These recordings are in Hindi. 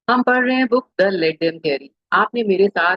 हम पढ़ रहे हैं book the let them carry. आपने मेरे साथ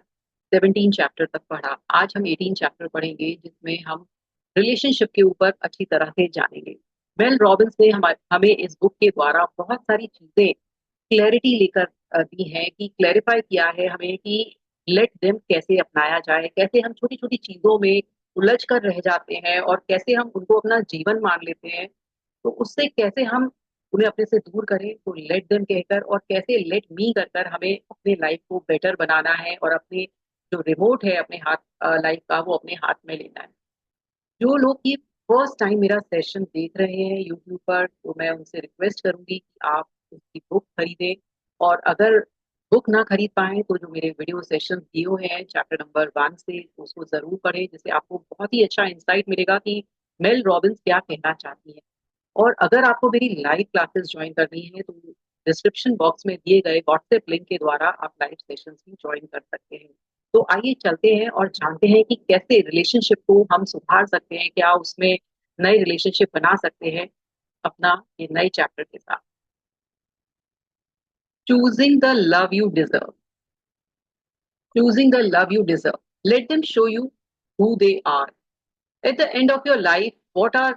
17 चैप्टर तक पढ़ा। आज हम 18 चैप्टर पढ़ेंगे जिसमें हम रिलेशनशिप के ऊपर अच्छी तरह से जानेंगे। मेल रॉबिन्स ने हमें इस बुक के द्वारा बहुत सारी चीजें क्लैरिटी लेकर दी है कि क्लैरिफाई किया है हमें कि लेट देम कैसे अपनाया जाए, कैसे हम छोटी छोटी चीजों में उलझ कर रह जाते हैं और कैसे हम उनको अपना जीवन मान लेते हैं। तो उससे कैसे हम उन्हें अपने से दूर करें, तो लेट देम कहकर, और कैसे लेट मी कर हमें अपने लाइफ को बेटर बनाना है और अपने जो रिमोट है अपने हाथ लाइफ का वो अपने हाथ में लेना है। जो लोग ये फर्स्ट टाइम मेरा सेशन देख रहे हैं यूट्यूब पर, तो मैं उनसे रिक्वेस्ट करूंगी कि आप उसकी बुक खरीदें। और अगर बुक ना खरीद पाए तो जो मेरे वीडियो सेशन दिए हुए हैं चैप्टर नंबर 1 से, तो उसको जरूर पढ़ें, जिससे आपको बहुत ही अच्छा इंसाइट मिलेगा कि मेल रॉबिन्स क्या कहना चाहती है। और अगर आपको मेरी लाइव क्लासेस ज्वाइन करनी है तो डिस्क्रिप्शन बॉक्स में दिए गए व्हाट्सएप लिंक के द्वारा आप लाइव सेशंस भी ज्वाइन कर सकते हैं। तो आइए चलते हैं और जानते हैं कि कैसे रिलेशनशिप को हम सुधार सकते हैं, क्या उसमें नए रिलेशनशिप बना सकते हैं अपना ये नए चैप्टर के साथ। Choosing the love you deserve. Choosing the love you deserve. Let them show you who they are. At the end of your life, what are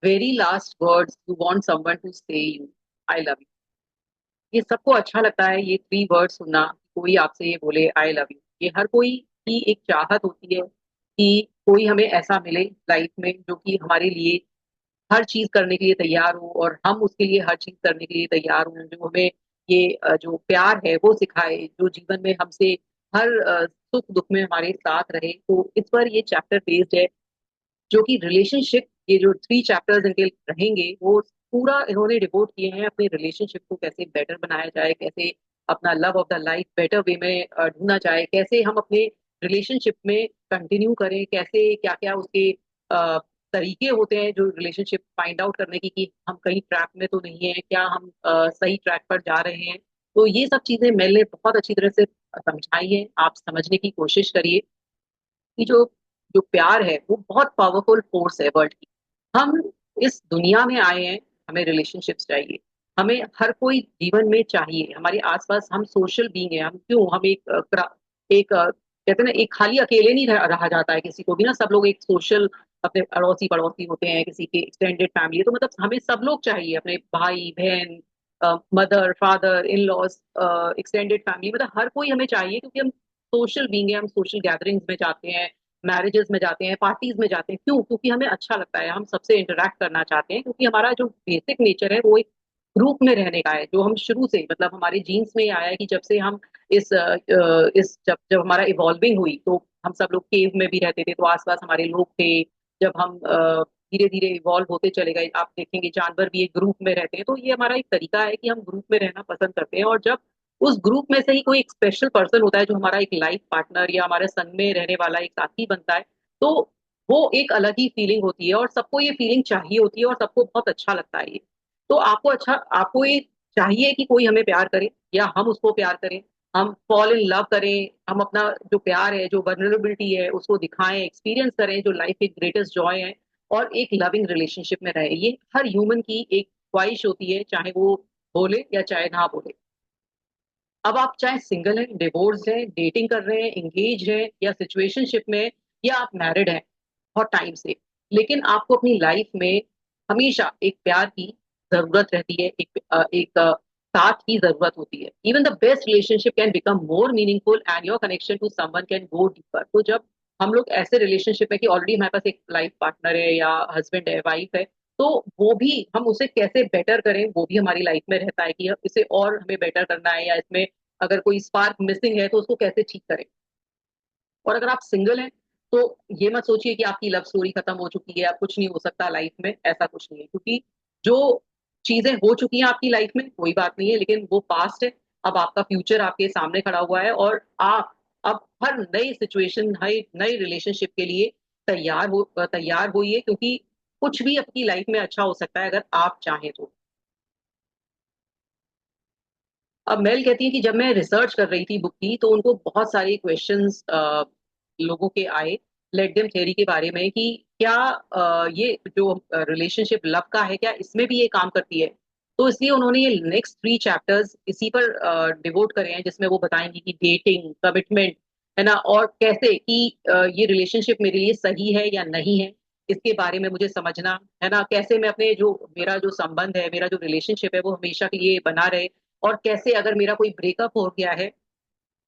very last words you want someone to say you? I love you. ये सबको अच्छा लगता है ये 3 वर्ड सुनना। कोई आपसे ये बोले आई लव यू। ये हर कोई की एक चाहत होती है कि कोई हमें ऐसा मिले लाइफ में जो कि हमारे लिए हर चीज करने के लिए तैयार हो और हम उसके लिए हर चीज करने के लिए तैयार हो, जो हमें ये जो प्यार है वो सिखाए, जो जीवन में हमसे हर सुख दुख में हमारे साथ रहे। तो इस पर ये चैप्टर बेस्ड है, जो कि रिलेशनशिप, ये जो 3 चैप्टर्स इनके रहेंगे वो पूरा इन्होंने डिवोट किए हैं अपने रिलेशनशिप को कैसे बेटर बनाया जाए, कैसे अपना love of the life better way में ढूंढना जाए, कैसे हम अपने रिलेशनशिप में कंटिन्यू करें, कैसे क्या क्या उसके अ, तरीके होते हैं जो रिलेशनशिप फाइंड आउट करने की कि हम कहीं ट्रैक में तो नहीं है, क्या हम सही ट्रैक पर जा रहे हैं। तो ये सब चीजें मैंने बहुत अच्छी तरह से समझाई है, आप समझने की कोशिश करिए कि जो जो प्यार है वो बहुत पावरफुल फोर्स है वर्ल्ड की। हम इस दुनिया में आए हैं, हमें रिलेशनशिप्स चाहिए। हमें हर कोई जीवन में चाहिए, हमारे आसपास हम सोशल बीइंग है। हम क्यों, हम कहते हैं ना, एक खाली अकेले नहीं रहा जाता है किसी को भी ना, सब लोग एक सोशल अपने अड़ोसी पड़ोसी होते हैं, किसी के एक्सटेंडेड फैमिली, तो मतलब हमें सब लोग चाहिए, अपने भाई बहन, mother father in laws, extended family, मतलब हर कोई हमें चाहिए क्योंकि हम सोशल बीइंग है। हम सोशल गैदरिंग्स में जाते हैं, मैरिजेस में जाते हैं, पार्टीज में जाते हैं, क्यों? क्योंकि हमें अच्छा लगता है, हम सबसे इंटरेक्ट करना चाहते हैं, क्योंकि हमारा जो बेसिक नेचर है वो एक ग्रुप में रहने का है, जो हम शुरू से, मतलब हमारे जीन्स में ही आया है कि जब से हम इस जब जब हमारा इवॉल्विंग हुई तो हम सब लोग केव में भी रहते थे, तो आसपास हमारे लोग थे। जब हम धीरे धीरे इवॉल्व होते चले गए, आप देखेंगे जानवर भी एक ग्रुप में रहते हैं, तो ये हमारा एक तरीका है कि हम ग्रुप में रहना पसंद करते हैं। और जब उस ग्रुप में से ही कोई एक स्पेशल पर्सन होता है जो हमारा एक लाइफ पार्टनर या हमारे संग में रहने वाला एक साथी बनता है, तो वो एक अलग ही फीलिंग होती है और सबको ये फीलिंग चाहिए होती है और सबको बहुत अच्छा लगता है ये। तो आपको ये चाहिए कि कोई हमें प्यार करे या हम उसको प्यार करें, हम फॉल इन लव करें, हम अपना जो प्यार है, जो वर्नरेबिलिटी है उसको दिखाएं, एक्सपीरियंस करें, जो लाइफ के ग्रेटेस्ट जॉय है, और एक लविंग रिलेशनशिप में रहे। ये हर ह्यूमन की एक ख्वाहिश होती है, चाहे वो बोले या चाहे ना बोले। अब आप चाहे सिंगल हैं, डिवोर्स हैं, डेटिंग कर रहे हैं, एंगेज हैं, या सिचुएशनशिप में, या आप मैरिड हैं बहुत टाइम से, लेकिन आपको अपनी लाइफ में हमेशा एक प्यार की जरूरत रहती है, साथ की जरूरत होती है। Even the best relationship can become more meaningful and your connection to someone can go deeper. तो जब हम लोग ऐसे रिलेशनशिप में कि ऑलरेडी हमारे पास एक लाइफ पार्टनर है या हस्बैंड है, वाइफ है, तो वो भी हम उसे कैसे बेटर करें वो भी हमारी लाइफ में रहता है कि इसे और हमें बेटर करना है, या इसमें अगर कोई स्पार्क मिसिंग है तो उसको कैसे ठीक करें। और अगर आप सिंगल हैं तो ये मत सोचिए कि आपकी लव स्टोरी खत्म हो चुकी है, अब कुछ नहीं हो सकता लाइफ में, ऐसा कुछ नहीं है, क्योंकि जो चीजें हो चुकी हैं आपकी लाइफ में कोई बात नहीं है, लेकिन वो पास्ट है। अब आपका फ्यूचर आपके सामने खड़ा हुआ है और आप अब हर नई सिचुएशन, हर नई रिलेशनशिप के लिए तैयार होइए, क्योंकि कुछ भी आपकी लाइफ में अच्छा हो सकता है अगर आप चाहें तो। अब मेल कहती है कि जब मैं रिसर्च कर रही थी बुक की तो उनको बहुत सारे क्वेश्चंस लोगों के आए लेट देम थ्योरी के बारे में कि क्या ये जो रिलेशनशिप लव का है क्या इसमें भी ये काम करती है। तो इसलिए उन्होंने ये नेक्स्ट 3 चैप्टर्स इसी पर डिवोट करे हैं, जिसमें वो बताएंगी कि डेटिंग, कमिटमेंट, है ना, और कैसे कि ये रिलेशनशिप मेरे लिए सही है या नहीं है, इसके बारे में मुझे समझना है ना, कैसे मैं अपने जो मेरा जो संबंध है, मेरा जो रिलेशनशिप है वो हमेशा के लिए बना रहे, और कैसे अगर मेरा कोई ब्रेकअप हो गया है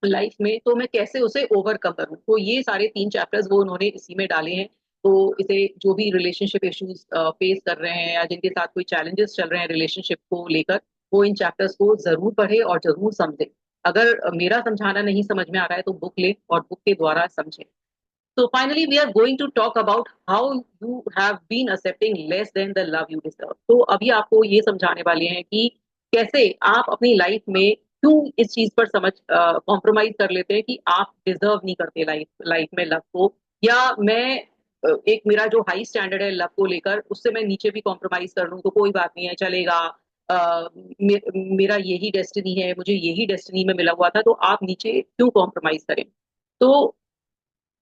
लाइफ में तो मैं कैसे उसे ओवरकम करूं। तो ये सारे 3 चैप्टर्स वो उन्होंने इसी में डाले हैं। तो इसे जो भी रिलेशनशिप इश्यूज फेस कर रहे हैं या जिनके साथ कोई चैलेंजेस चल रहे हैं रिलेशनशिप को लेकर, वो इन चैप्टर्स को जरूर पढ़े और जरूर समझे। अगर मेरा समझाना नहीं समझ में आ रहा है तो बुक ले और बुक के द्वारा समझे। So finally, we are going to talk about how you have been accepting less than the love you deserve. तो अभी आपको ये समझाने वाले हैं कि कैसे आप अपनी लाइफ में क्यों इस चीज पर समझ कॉम्प्रोमाइज कर लेते हैं कि आप डिजर्व नहीं करते लाइफ लाइफ में लव को, या मैं एक मेरा जो हाई स्टैंडर्ड है लव को लेकर उससे मैं नीचे भी कॉम्प्रोमाइज कर लूं तो कोई बात नहीं है, चलेगा। मेरा यही डेस्टिनी है, मुझे यही डेस्टिनी में मिला हुआ था, तो आप नीचे क्यों कॉम्प्रोमाइज करें। तो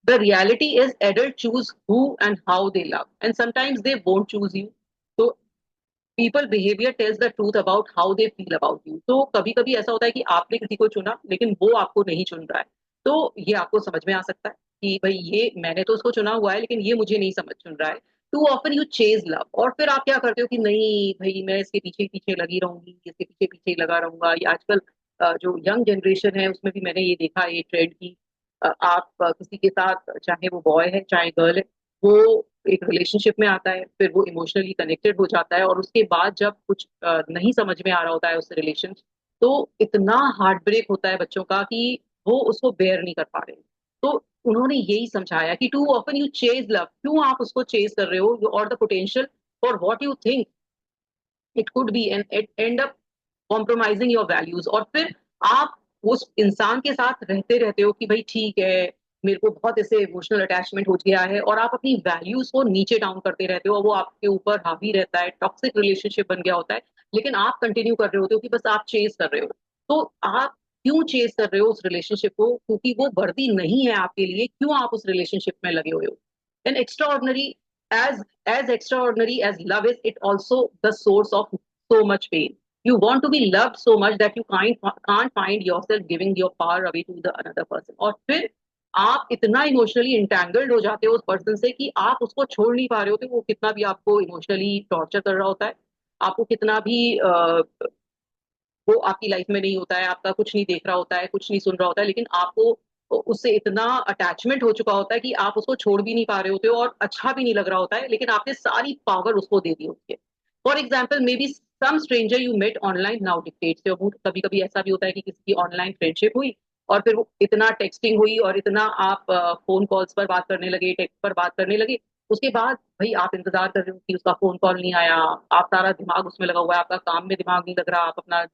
the reality is adults choose who and how they love, and sometimes they won't choose you. So people behavior tells the truth about how they feel about you. तो कभी कभी ऐसा होता है कि आपने किसी को चुना लेकिन वो आपको नहीं चुन रहा है। तो ये आपको समझ में आ सकता है कि भाई ये मैंने तो उसको चुना हुआ है लेकिन ये मुझे नहीं समझ चुन रहा है। Too often you chase love, और फिर आप क्या करते हो कि नहीं भाई मैं इसके पीछे पीछे लगी रहूंगी, इसके पीछे पीछे ही लगा रहूंगा। ये आजकल जो यंग जनरेशन है उसमें भी मैंने ये देखा ये ट्रेंड की आप किसी के साथ चाहे वो बॉय है चाहे गर्ल है, वो एक रिलेशनशिप में आता है, फिर वो इमोशनली कनेक्टेड हो जाता है और उसके बाद जब कुछ नहीं समझ में आ रहा होता है उस रिलेशन, तो इतना हार्ट ब्रेक होता है बच्चों का कि वो उसको बेयर नहीं कर पा रहे। तो उन्होंने यही समझाया कि too often you chase love, क्यों आप उसको चेज कर रहे हो, और the potential for what you think it could be, and it end up compromising your values. और फिर आप उस इंसान के साथ रहते रहते हो कि भाई ठीक है मेरे को बहुत ऐसे इमोशनल अटैचमेंट हो गया है, और आप अपनी वैल्यूज को नीचे डाउन करते रहते हो और वो आपके ऊपर हावी रहता है, टॉक्सिक रिलेशनशिप बन गया होता है। लेकिन आप कंटिन्यू कर रहे होते हो कि बस आप चेज कर रहे हो। तो आप क्यों चेज कर रहे हो उस रिलेशनशिप को, क्योंकि वो वर्दी नहीं है आपके लिए, क्यों आप उस रिलेशनशिप में लगे हुए हो। An extra as extraordinary as love is, it also the source of so much pain. You want to be loved so much that you can't find yourself giving your power away to the another person, और फिर आप इतना इमोशनली इंटैंगल्ड हो जाते हो उस पर्सन से कि आप उसको छोड़ नहीं पा रहे होते, वो कितना भी आपको इमोशनली टॉर्चर कर रहा होता है, आपको कितना भी वो आपकी लाइफ में नहीं होता है, आपका कुछ नहीं देख रहा होता है, कुछ नहीं सुन रहा होता है, लेकिन आपको उससे इतना अटैचमेंट हो चुका होता है कि आप उसको छोड़ भी नहीं पा रहे होते हो और अच्छा भी नहीं लग रहा होता है, लेकिन आपने सारी पावर उसको दे दी होती है। For example maybe some stranger you met online now dictates your mood. कभी कभी ऐसा भी होता है कि किसी की ऑनलाइन फ्रेंडशिप हुई और फिर वो इतना टेक्सटिंग हुई और इतना आप फोन कॉल्स पर बात करने लगे, टेक्स्ट पर बात करने लगे, उसके बाद भाई आप इंतजार कर रहे हो कि उसका फोन कॉल नहीं आया, आप सारा दिमाग उसमें लगा हुआ है, आपका काम में दिमाग नहीं लग रहा, आप अपना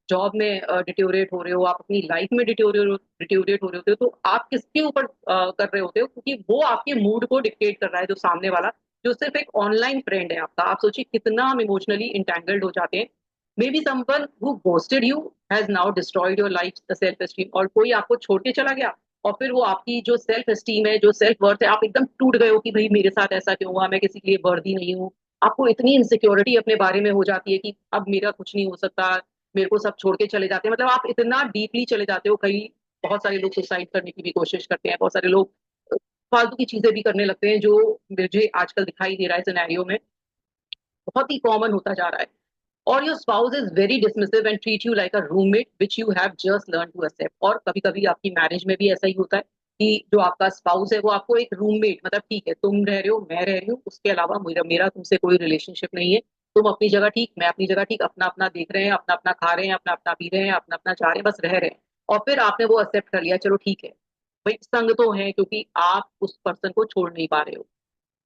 जॉब में डिटोरेट हो रहे हो, आप अपनी लाइफ में डिटोरेट हो रहे होते हो, तो आप किसके ऊपर कर रहे होते हो, क्योंकि वो आपके मूड को डिक्टेट कर रहा है, जो सामने वाला जो सिर्फ एक ऑनलाइन फ्रेंड है आपका। आप सोचिए कितना हम इमोशनली इंटैंगल्ड हो जाते हैं। May be someone who ghosted you has now destroyed your life self esteem, और कोई आपको छोड़ के चला गया और फिर वो आपकी जो सेल्फ एस्टीम है, जो सेल्फ वर्थ है, आप एकदम टूट गए हो कि भाई मेरे साथ ऐसा क्यों हुआ, मैं किसी के लिए वर्दी नहीं हूँ। आपको इतनी इनसिक्योरिटी अपने बारे में हो जाती है कि अब मेरा कुछ नहीं हो सकता, मेरे को सब छोड़ के चले जाते हैं, मतलब आप इतना डीपली चले जाते हो। कई बहुत सारे लोग सुसाइड करने की भी कोशिश करते हैं, बहुत सारे लोग फालतू की चीजें भी करने लगते हैं, जो मुझे आजकल दिखाई दे रहा है सिनेरियो में बहुत ही कॉमन होता जा रहा है। और your spouse is very dismissive and treat you like a roommate which you have just learn to accept. और कभी कभी आपकी मैरिज में भी ऐसा ही होता है कि जो आपका स्पाउस है वो आपको एक रूममेट, मतलब ठीक है तुम रह रहे हो मैं रह रही हूँ, उसके अलावा मेरा मेरा तुमसे कोई रिलेशनशिप नहीं है, तुम अपनी जगह ठीक मैं अपनी जगह ठीक, अपना अपना देख रहे हैं, अपना अपना खा रहे हैं, अपना अपना पी रहे हैं, अपना अपना जा रहे हैं, बस रह रहे हैं। और फिर आपने वो एक्सेप्ट कर लिया, चलो ठीक है भाई संग तो है, क्योंकि आप उस पर्सन को छोड़ नहीं पा रहे हो।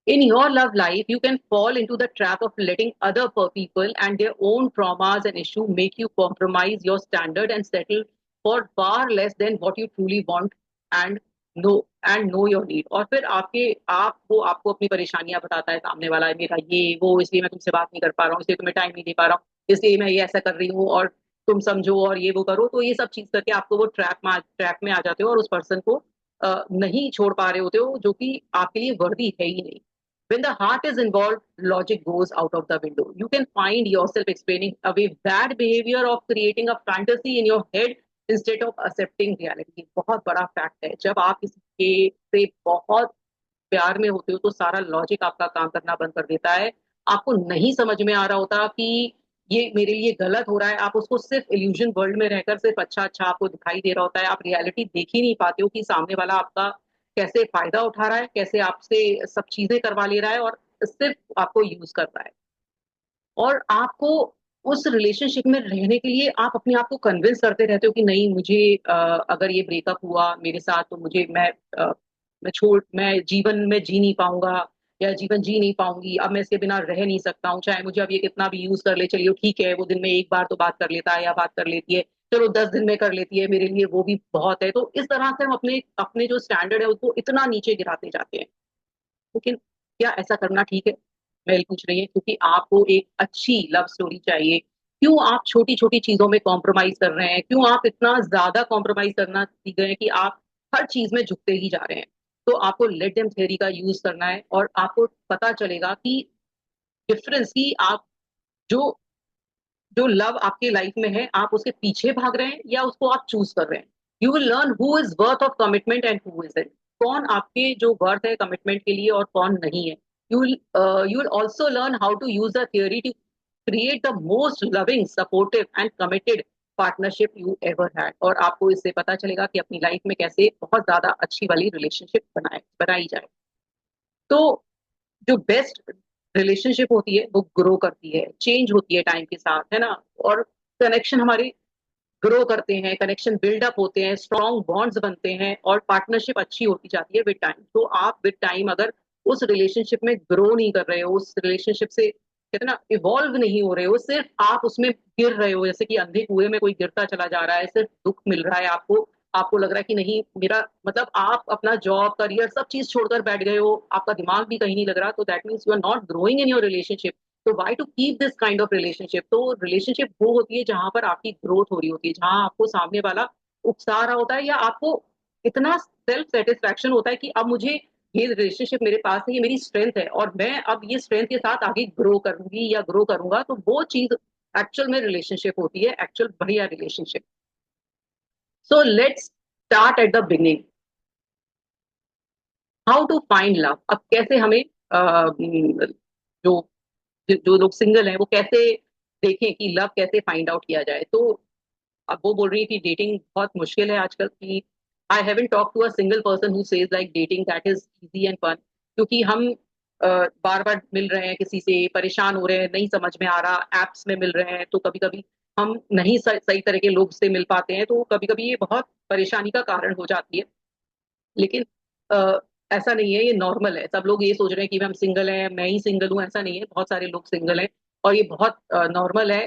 In your love life, you can fall into the trap of letting other people and their own traumas and issues make you compromise your standard and settle for far less than what you truly want and know your need। और फिर आप वो आपको अपनी परेशानियां बताता है सामने वाला है, मेरा ये वो इसलिए मैं तुमसे बात नहीं कर पा रहा हूँ, इसलिए तुम्हें टाइम नहीं दे पा रहा हूँ, इसलिए मैं ये ऐसा कर रही हूँ, और तुम समझो और ये वो करो। तो ये सब चीज करके आपको वो ट्रैप में आ जाते हो और उस पर्सन को नहीं छोड़ पा रहे होते हो, जो कि आपके लिए वर्दी है ही नहीं। When the heart is involved, logic goes out of the window. You can find yourself explaining away that behavior of creating a fantasy in your head instead of accepting reality. बहुत बड़ा फैक्ट है, जब आप किसी के से बहुत प्यार में होते हो तो सारा लॉजिक आपका काम करना बंद कर देता है। आपको नहीं समझ में आ रहा होता कि ये मेरे लिए गलत हो रहा है, आप उसको सिर्फ इल्यूजन वर्ल्ड में रहकर सिर्फ अच्छा अच्छा आपको दिखाई दे रहा होता है, आप रियलिटी देख ही नहीं पाते हो कि सामने वाला आपका कैसे फायदा उठा रहा है, कैसे आपसे सब चीजें करवा ले रहा है और सिर्फ आपको यूज कर रहा है। और आपको उस रिलेशनशिप में रहने के लिए आप अपने आप को कन्विंस करते रहते हो कि नहीं, मुझे अगर ये ब्रेकअप हुआ मेरे साथ तो मुझे मैं जीवन में जी नहीं पाऊंगा या जीवन जी नहीं पाऊंगी, अब मैं इसके बिना रह नहीं सकता हूँ, चाहे मुझे अब ये कितना भी यूज कर ले, चलिए ठीक है वो दिन में एक बार तो बात कर लेता है या बात कर लेती है, चलो 10 दिन में कर लेती है, मेरे लिए वो भी बहुत है। तो इस तरह से हम अपने अपने जो स्टैंडर्ड है उसको इतना नीचे गिराते जाते हैं। लेकिन क्या ऐसा करना ठीक है? मेल पूछ रही है, क्योंकि आपको एक अच्छी लव स्टोरी चाहिए। क्यों आप छोटी छोटी चीजों में कॉम्प्रोमाइज कर रहे हैं? क्यों आप इतना ज्यादा कॉम्प्रोमाइज करना सीख गए हैं कि आप हर चीज में झुकते ही जा रहे हैं? तो आपको लेट देम थ्योरी का यूज करना है और आपको पता चलेगा कि डिफरेंस की आप जो जो लव आपके लाइफ में है आप उसके पीछे भाग रहे हैं या उसको आप चूज कर रहे हैं। You will learn who is worth of commitment and who is it. कौन आपके जो वर्थ है कमिटमेंट के लिए और कौन नहीं है। You will also learn how to use the theory to create the most loving supportive and committed partnership you ever had. और आपको इससे पता चलेगा कि अपनी लाइफ में कैसे बहुत ज्यादा अच्छी वाली रिलेशनशिप बनाई जाए। तो जो बेस्ट रिलेशनशिप होती है वो ग्रो करती है, चेंज होती है टाइम के साथ, है ना। और कनेक्शन हमारे ग्रो करते हैं, कनेक्शन बिल्डअप होते हैं, स्ट्रॉन्ग बॉन्ड्स बनते हैं और पार्टनरशिप अच्छी होती जाती है विद टाइम। तो आप विद टाइम अगर उस रिलेशनशिप में ग्रो नहीं कर रहे हो, उस रिलेशनशिप से कहते हैं ना इवॉल्व नहीं हो रहे हो, सिर्फ आप उसमें गिर रहे हो, जैसे कि अंधे कुएं में कोई गिरता चला जा रहा है, सिर्फ दुख मिल रहा है आपको, आपको लग रहा है कि नहीं मेरा मतलब आप अपना जॉब करियर सब चीज छोड़कर बैठ गए हो, आपका दिमाग भी कहीं नहीं लग रहा, तो that means you are not growing in your relationship. तो why to keep this kind of relationship? तो रिलेशनशिप वो होती है जहां पर आपकी ग्रोथ हो रही होती है, जहां आपको सामने वाला उकसा रहा होता है या आपको इतना सेल्फ सेटिस्फैक्शन होता है कि अब मुझे ये रिलेशनशिप मेरे पास है, ये मेरी स्ट्रेंथ है और मैं अब ये स्ट्रेंथ के साथ आगे ग्रो करूंगी या ग्रो करूंगा। तो वो चीज एक्चुअल में रिलेशनशिप होती है, एक्चुअल बढ़िया relationship. So let's start at the beginning. How to find love. अब कैसे हमें जो जो लोग सिंगल हैं वो कैसे देखें कि लव कैसे फाइंड आउट किया जाए। तो अब वो बोल रही है कि डेटिंग बहुत मुश्किल है आजकल की। I haven't talk to a single person who says like dating that is easy and fun. क्योंकि हम बार बार मिल रहे हैं किसी से, परेशान हो रहे हैं, नहीं समझ में आ रहा, एप्स में मिल रहे हैं, तो कभी कभी हम नहीं सही तरह के लोग से मिल पाते हैं, तो कभी कभी ये बहुत परेशानी का कारण हो जाती है। लेकिन अ, ऐसा नहीं है, ये नॉर्मल है। सब लोग ये सोच रहे हैं कि हम सिंगल हैं, मैं ही सिंगल हूँ, ऐसा नहीं है, बहुत सारे लोग सिंगल हैं और ये बहुत नॉर्मल है।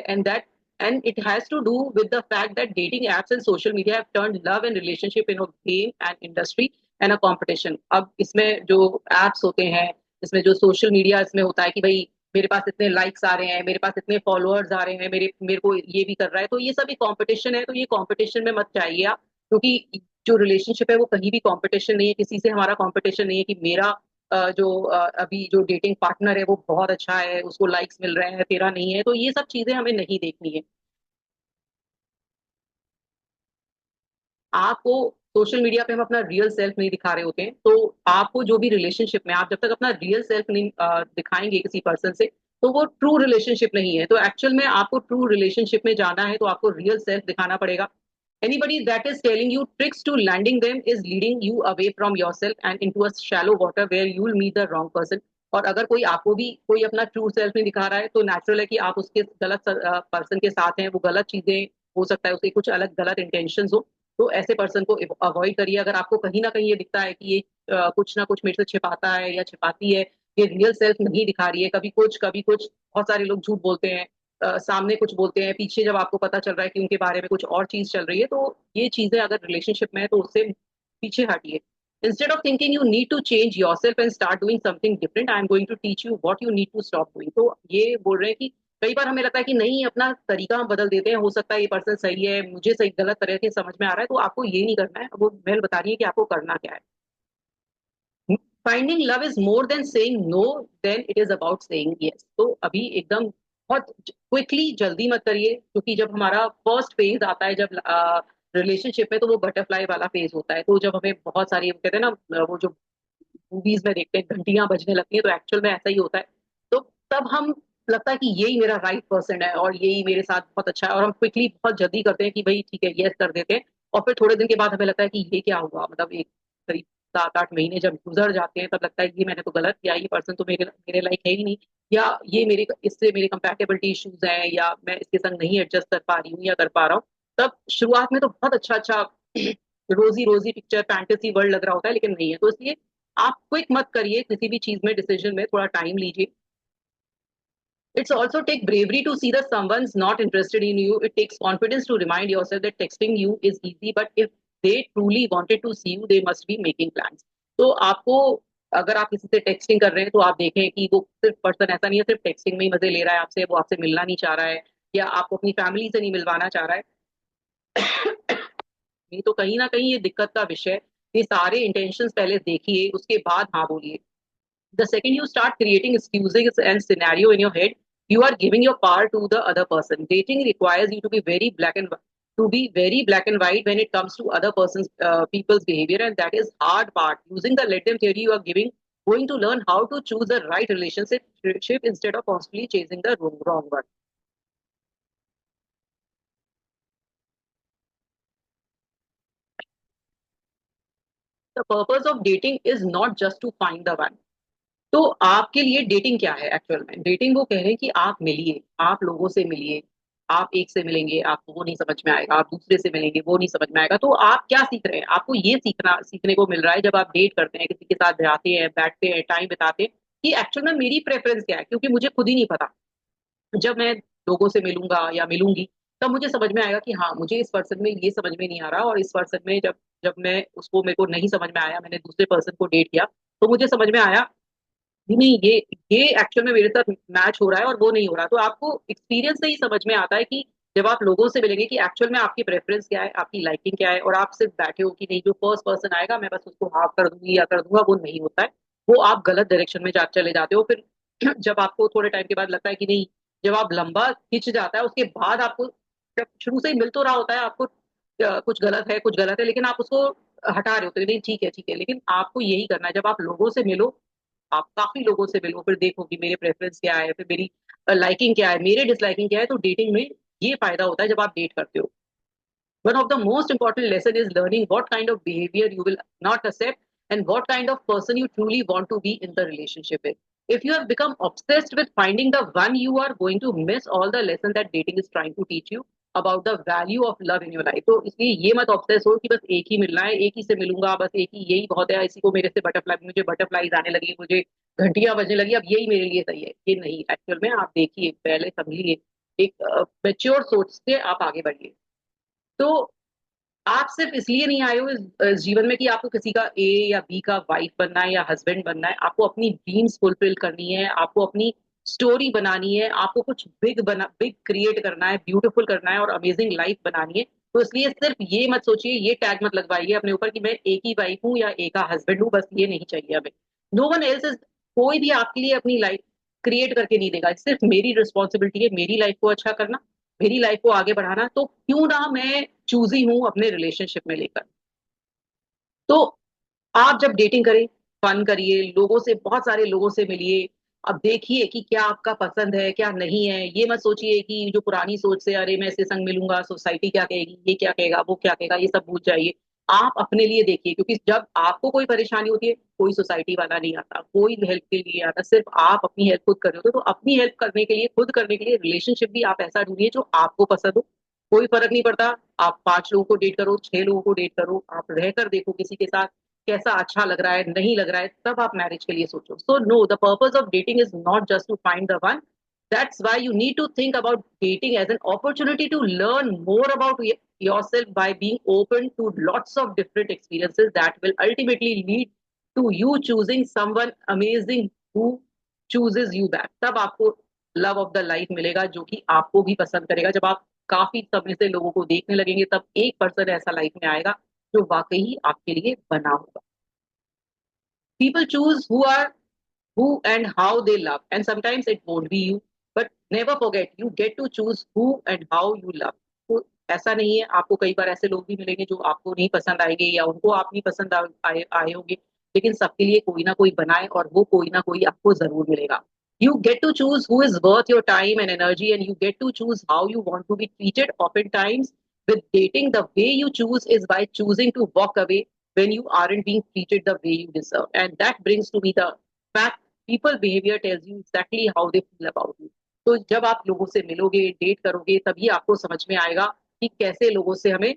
And it has to do with the fact that dating apps and social media have turned love and relationship in a game and industry and a competition. अब इसमें जो एप्स होते हैं, इसमें जो सोशल मीडिया इसमें होता है कि भाई मेरे पास इतने लाइक्स आ रहे हैं, मेरे पास इतने फॉलोअर्स आ रहे हैं, मेरे मेरे को ये भी कर रहा है, तो ये सब एक कंपटीशन है। तो ये कंपटीशन में मत जाइए आप, क्योंकि जो रिलेशनशिप है वो कहीं भी कंपटीशन नहीं है, किसी से हमारा कंपटीशन नहीं है कि मेरा अभी जो डेटिंग पार्टनर है वो बहुत अच्छा है, उसको लाइक्स मिल रहे हैं, तेरा नहीं है। तो ये सब चीजें हमें नहीं देखनी है। आपको सोशल मीडिया पे हम अपना रियल सेल्फ नहीं दिखा रहे होते हैं, तो आपको जो भी रिलेशनशिप में आप जब तक अपना रियल सेल्फ नहीं दिखाएंगे किसी पर्सन से, तो वो ट्रू रिलेशनशिप नहीं है। तो एक्चुअल में आपको ट्रू रिलेशनशिप में जाना है तो आपको रियल सेल्फ दिखाना पड़ेगा। Anybody that is telling you tricks to landing them is leading you away from yourself and into a shallow water where you will meet the wrong person। और अगर कोई आपको भी कोई अपना ट्रू सेल्फ नहीं दिखा रहा है तो नेचुरल है कि आप उसके गलत पर्सन के साथ हैं, वो गलत चीजें, हो सकता है उसके कुछ अलग गलत इंटेंशंस हो। तो ऐसे पर्सन को अवॉइड करिए। अगर आपको कहीं ना कहीं ये दिखता है कि ये कुछ ना कुछ मेरे से छिपाता है या छिपाती है, ये रियल सेल्फ नहीं दिखा रही है, कभी कुछ, बहुत सारे लोग झूठ बोलते हैं, सामने कुछ बोलते हैं, पीछे जब आपको पता चल रहा है कि उनके बारे में कुछ और चीज चल रही है, तो ये चीजें अगर रिलेशनशिप में है तो उससे पीछे हटिए। Instead of thinking you need to change yourself and start doing something different, I am going to teach you what you need to stop doing. तो ये बोल रहे हैं कि कई बार हमें लगता है कि नहीं, अपना तरीका हम बदल देते हैं, हो सकता है ये पर्सन सही है, मुझे सही गलत तरह के समझ में आ रहा है, तो आपको ये नहीं करना है। वो मेल बता रही है कि आपको करना क्या है। Finding love is more than saying no, then it is about saying yes. तो अभी एकदम बहुत क्विकली जल्दी मत करिए, क्योंकि जब हमारा फर्स्ट फेज आता है जब रिलेशनशिप में, तो वो बटरफ्लाई वाला फेज होता है। तो जब हमें बहुत सारी कहते हैं ना, वो जो मूवीज में देखते हैं घंटियां बजने लगती हैं, तो एक्चुअल में ऐसा ही होता है। तो तब हम लगता है कि यही मेरा राइट पर्सन है और यही मेरे साथ बहुत अच्छा है, और हम क्विकली बहुत जल्दी करते हैं कि भाई ठीक है यस कर देते हैं। और फिर थोड़े दिन के बाद हमें लगता है कि ये क्या हुआ, मतलब एक करीब 7-8 महीने जब गुजर जाते हैं, तब लगता है ये मैंने तो गलत किया, ये पर्सन तो मेरे मेरे लायक है ही नहीं, या ये मेरे इससे मेरे कंपैटिबिलिटी इश्यूज हैं, या मैं इसके संग नहीं एडजस्ट कर पा रही हूँ या कर पा रहा हूँ। तब शुरुआत में तो बहुत अच्छा अच्छा रोजी रोजी पिक्चर फैंटेसी वर्ल्ड लग रहा होता है, लेकिन नहीं है। तो इसलिए आप क्विक मत करिए किसी भी चीज में, डिसीजन में थोड़ा टाइम लीजिए। It's also take bravery to see that someone's not interested in you. It takes confidence to remind yourself that texting you is easy, but if they truly wanted to see you, they must be making plans. तो आपको, अगर आप किसी से टेक्सटिंग कर रहे हैं, तो आप देखें कि वो सिर्फ पर्सन ऐसा नहीं है सिर्फ टेक्सटिंग में ही मजे ले रहा है आपसे, वो आपसे मिलना नहीं चाह रहा है, या आपको अपनी फैमिली से नहीं मिलवाना चाह रहा है। नहीं तो कहीं ना कहीं ये दिक्कत का विषय है। ये सारे इंटेंशंस पहले देखिए, उसके बाद हाँ बोलिए। The second you start creating excuses and scenario in your head, you are giving your power to the other person. Dating requires you to be very black and white when it comes to other person's people's behavior, and that is hard part. Using the let them theory, you are going to learn how to choose the right relationship instead of constantly chasing the wrong one. The purpose of dating is not just to find the one. तो आपके लिए डेटिंग क्या है एक्चुअल में? डेटिंग वो कह रहे हैं कि आप मिलिए, आप लोगों से मिलिए। आप एक से मिलेंगे, आपको वो नहीं समझ में आएगा, आप दूसरे से मिलेंगे, वो नहीं समझ में आएगा। तो आप क्या सीख रहे हैं? आपको ये सीखने को मिल रहा है जब आप डेट करते हैं, किसी के साथ जाते हैं, बैठते हैं, टाइम बिताते हैं, कि एक्चुअल में मेरी प्रेफरेंस क्या है, क्योंकि मुझे खुद ही नहीं पता। जब मैं लोगों से मिलूंगा या मिलूंगी, तब मुझे समझ में आएगा कि हाँ, मुझे इस पर्सन में ये समझ में नहीं आ रहा, और इस पर्सन में जब जब मैं उसको, मेरे को नहीं समझ में आया, मैंने दूसरे पर्सन को डेट किया, तो मुझे समझ में आया नहीं नहीं, ये एक्चुअल में मेरे साथ मैच हो रहा है और वो नहीं हो रहा। तो आपको एक्सपीरियंस से ही समझ में आता है कि जब आप लोगों से मिलेंगे कि एक्चुअल में आपकी प्रेफरेंस क्या है, आपकी लाइकिंग क्या है, और आप सिर्फ बैठे हो कि नहीं जो फर्स्ट पर्सन आएगा मैं बस उसको हाफ कर दूंगी या कर दूंगा, वो नहीं होता है। वो आप गलत डायरेक्शन में जा चले जाते हो फिर। जब आपको थोड़े टाइम के बाद लगता है कि नहीं, जब आप लंबा खिंच जाता है उसके बाद आपको, जब शुरू से ही मिल तो रहा होता है आपको, कुछ गलत है कुछ गलत है, लेकिन आप उसको हटा रहे होते हो, नहीं ठीक है, लेकिन आपको यही करना है। जब आप लोगों से मिलो, आप काफी लोगों से मिलो, फिर देखो कि मेरे प्रेफरेंस क्या है, फिर मेरी लाइकिंग क्या है, मेरे डिसलाइकिंग क्या है। तो डेटिंग में ये फायदा होता है जब आप डेट करते हो। One of the most important lesson is learning what kind of behavior you will not accept and what kind of person you truly want to be in the relationship with. If you have become obsessed with finding the one, you are going to miss all the lesson that dating is trying to teach you about the value of love in your life. तो इसलिए ये मत ऑब्सेस हो कि बस एक ही मिलना है, एक ही से मिलूंगा, बस एक ही, यही बहुत है, इसी को मेरे से बटरफ्लाई, मुझे बटरफ्लाईज आने लगी, मुझे घंटियां बजने लगी, अब यही मेरे लिए सही है। ये नहीं, एक्चुअल में आप देखिए, पहले समझिए, एक मेच्योर सोच से आप आगे बढ़िए। तो आप सिर्फ इसलिए नहीं आए हो इस जीवन में कि आपको किसी का ए या बी का वाइफ बनना है या हस्बैंड बनना है। आपको अपनी ड्रीम्स फुलफिल करनी है, आपको अपनी स्टोरी बनानी है, आपको कुछ बिग क्रिएट करना है, ब्यूटीफुल करना है और अमेजिंग लाइफ बनानी है। तो इसलिए सिर्फ ये मत सोचिए, ये टैग मत लगवाइए अपने ऊपर कि मैं एक ही वाइफ हूँ या एक का हस्बैंड हूँ, बस ये नहीं चाहिए हमें। नो वन एल्स इज, कोई भी आपके लिए अपनी लाइफ क्रिएट करके नहीं देगा, सिर्फ मेरी रिस्पॉन्सिबिलिटी है मेरी लाइफ को अच्छा करना, मेरी लाइफ को आगे बढ़ाना। तो क्यों ना मैं चूजी हूं अपने रिलेशनशिप में लेकर। तो आप जब डेटिंग करें, फन करिए, लोगों से, बहुत सारे लोगों से मिलिए। अब देखिए कि क्या आपका पसंद है क्या नहीं है। ये मत सोचिए कि जो पुरानी सोच से, अरे मैं इसके संग मिलूंगा, सोसाइटी क्या कहेगी, ये क्या कहेगा, वो क्या कहेगा, ये सब भूल जाइए। आप अपने लिए देखिए, क्योंकि जब आपको कोई परेशानी होती है, कोई सोसाइटी वाला नहीं आता, कोई हेल्प के लिए आता, सिर्फ आप अपनी हेल्प खुद कर रहे होते हो। तो अपनी हेल्प करने के लिए, खुद करने के लिए रिलेशनशिप भी आप ऐसा ढूंढिए जो आपको पसंद हो। कोई फर्क नहीं पड़ता, आप 5 लोगों को डेट करो, 6 लोगों को डेट करो, आप रहकर देखो किसी के साथ कैसा अच्छा लग रहा है नहीं लग रहा है, तब आप मैरिज के लिए सोचो। So no, the purpose of dating is not just to find the one. That's why you need to think about dating as an opportunity to learn more about yourself by being open to lots of different experiences that will ultimately lead to you choosing someone amazing who chooses you back. तब आपको लव ऑफ द लाइफ मिलेगा, जो कि आपको भी पसंद करेगा। जब आप काफी समय से लोगों को देखने लगेंगे, तब एक पर्सन ऐसा लाइफ में आएगा जो वाकई आपके लिए बना होगा। People choose who and how they love, and sometimes it won't be you, but never forget you get to choose who and how you love. तो ऐसा नहीं है, आपको कई बार ऐसे लोग भी मिलेंगे जो आपको नहीं पसंद आएंगे या उनको आप नहीं पसंद आए होंगे, लेकिन सबके लिए कोई ना कोई बनाए और वो कोई ना कोई आपको जरूर मिलेगा. You get to choose who is worth your time and energy, and you get to choose how you want to be treated. Oftentimes with dating, the way you choose is by choosing to walk away when you aren't being treated the way you deserve. And that brings to me the fact people behavior tells you exactly how they feel about you. तो जब आप लोगों से मिलोगे, डेट करोगे, तभी आपको समझ में आएगा कि कैसे लोगों से हमें,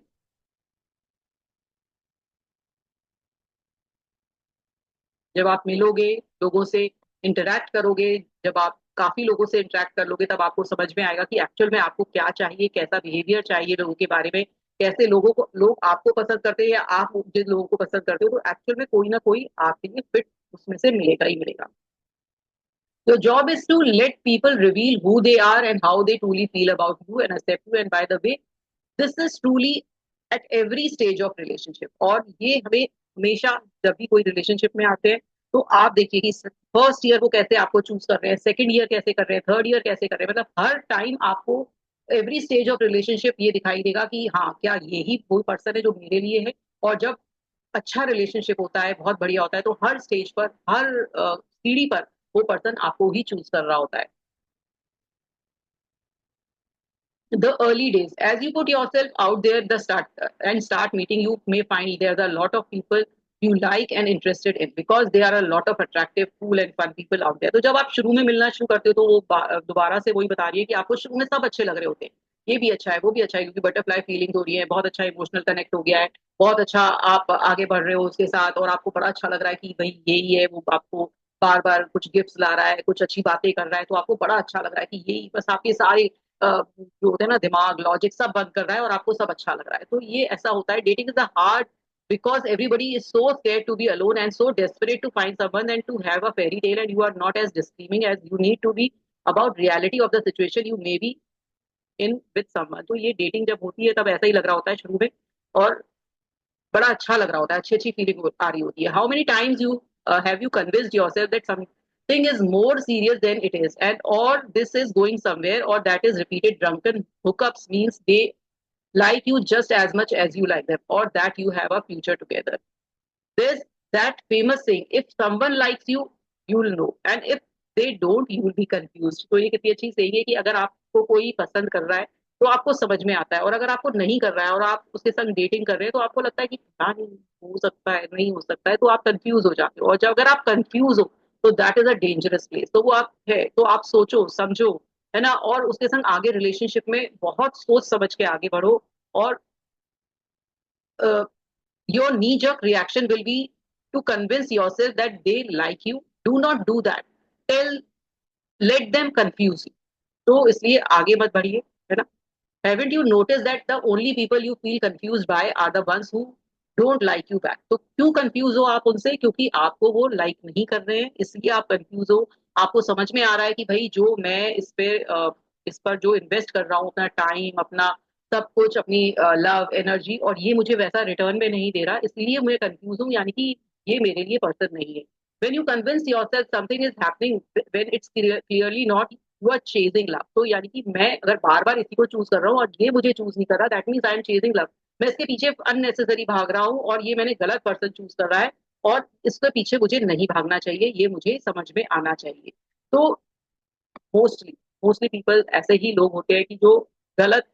जब आप मिलोगे, लोगों से इंटरैक्ट करोगे, जब आप काफी लोगों से इंटरैक्ट कर लोगे, तब आपको समझ में आएगा कि एक्चुअल में आपको क्या चाहिए, कैसा बिहेवियर चाहिए लोगों के बारे में, कैसे लोग आपको पसंद करते हैं या आप जिन लोगों को पसंद करते हो, तो एक्चुअल में कोई ना कोई आपके लिए फिट उसमें से मिलेगा ही मिलेगा. Your job is to let people reveal who they are and how they truly feel about you and accept you. And by the way, this is truly at every stage of relationship. और ये हमें हमेशा जब भी कोई रिलेशनशिप में आते हैं, तो आप देखिए कि फर्स्ट ईयर वो कैसे आपको चूज कर रहे हैं, सेकंड ईयर कैसे कर रहे हैं, थर्ड ईयर कैसे कर रहे हैं, मतलब हर टाइम आपको एवरी स्टेज ऑफ रिलेशनशिप ये दिखाई देगा कि हाँ क्या यही वो पर्सन है जो मेरे लिए है. और जब अच्छा रिलेशनशिप होता है, बहुत बढ़िया होता है, तो हर स्टेज पर, हर सीढ़ी पर वो पर्सन आपको ही चूज कर रहा होता है. The early days, as you put yourself out there, the start and start meeting, you may find there's a lot of people you like and interested in, because there are a lot of attractive, cool and fun people out there. तो जब आप शुरू में मिलना शुरू करते हो, तो वो दोबारा से वही बता रही है कि आपको शुरू में सब अच्छे लग रहे होते हैं, ये भी अच्छा है, वो भी अच्छा है, क्योंकि बटरफ्लाई फीलिंग हो रही है, बहुत अच्छा इमोशनल कनेक्ट हो गया है, बहुत अच्छा आप आगे बढ़ रहे हो उसके साथ, और आपको बड़ा अच्छा लग रहा है कि भाई यही है, वो आपको बार बार कुछ गिफ्ट्स ला रहा है, कुछ अच्छी बातें कर रहा है, तो आपको बड़ा अच्छा लग रहा है कि यही बस आपके सारे जो होते हैं ना दिमाग लॉजिक सब बंद कर रहा है और आपको सब अच्छा लग रहा है. तो ये ऐसा होता है, dating is a hard because everybody is so scared to be alone and so desperate to find someone and to have a fairy tale, and you are not as disclaiming as you need to be about reality of the situation you may be in with someone. तो ये डेटिंग जब होती है तब ऐसा ही लग रहा होता है शुरू में, और बड़ा अच्छा लग रहा होता है, अच्छी अच्छी फीलिंग आ रही होती है. How many times you have you convinced yourself that something is more serious than it is, and और दिस इज गोइंग समवेयर, और that is repeated drunken hookups means they like you just as much as you like them, or that you have a future together. There's that famous saying, if someone likes you, you'll know, and if they don't, you will be confused. तो ये कितनी अच्छी saying है कि अगर आपको कोई पसंद कर रहा है तो आपको समझ में आता है, और अगर आपको नहीं कर रहा है और आप उसके संग डेटिंग कर रहे हैं, तो आपको लगता है कि पता नहीं, हो सकता है, नहीं हो सकता है, तो आप कंफ्यूज हो जाते हो. और जब अगर आप कंफ्यूज हो, तो that is a dangerous place. तो वो आप है, तो आप सोचो समझो, है ना, और उसके संग आगे रिलेशनशिप में बहुत सोच समझ के आगे बढ़ो. और your knee jerk reaction will be to convince yourself that they like you. Do not do that. Tell, let them confuse you. तो इसलिए आगे मत बढ़िए, है ना. Haven't you noticed that the only people you feel confused by are the ones who don't like you back? तो क्यों कंफ्यूज हो आप उनसे, क्योंकि आपको वो लाइक नहीं कर रहे हैं, इसलिए आप कंफ्यूज हो. आपको समझ में आ रहा है कि भाई जो मैं इस पर जो इन्वेस्ट कर रहा हूँ अपना टाइम, अपना सब कुछ, अपनी लव एनर्जी, और ये मुझे वैसा रिटर्न में नहीं दे रहा, इसलिए मैं कंफ्यूज हूँ, यानी कि ये मेरे लिए पर्सन नहीं है. when you convince yourself something is happening when it's clearly not, you are chasing love. तो यानी कि मैं अगर बार बार इसी को चूज कर रहा हूँ और ये मुझे चूज नहीं कर रहा, that means I am chasing love. मैं इसके पीछे अननेसेसरी भाग रहा हूँ और ये मैंने गलत पर्सन चूज कर रहा है, और इसके पीछे मुझे नहीं भागना चाहिए, ये मुझे समझ में आना चाहिए. तो मोस्टली मोस्टली पीपल ऐसे ही लोग होते हैं कि जो गलत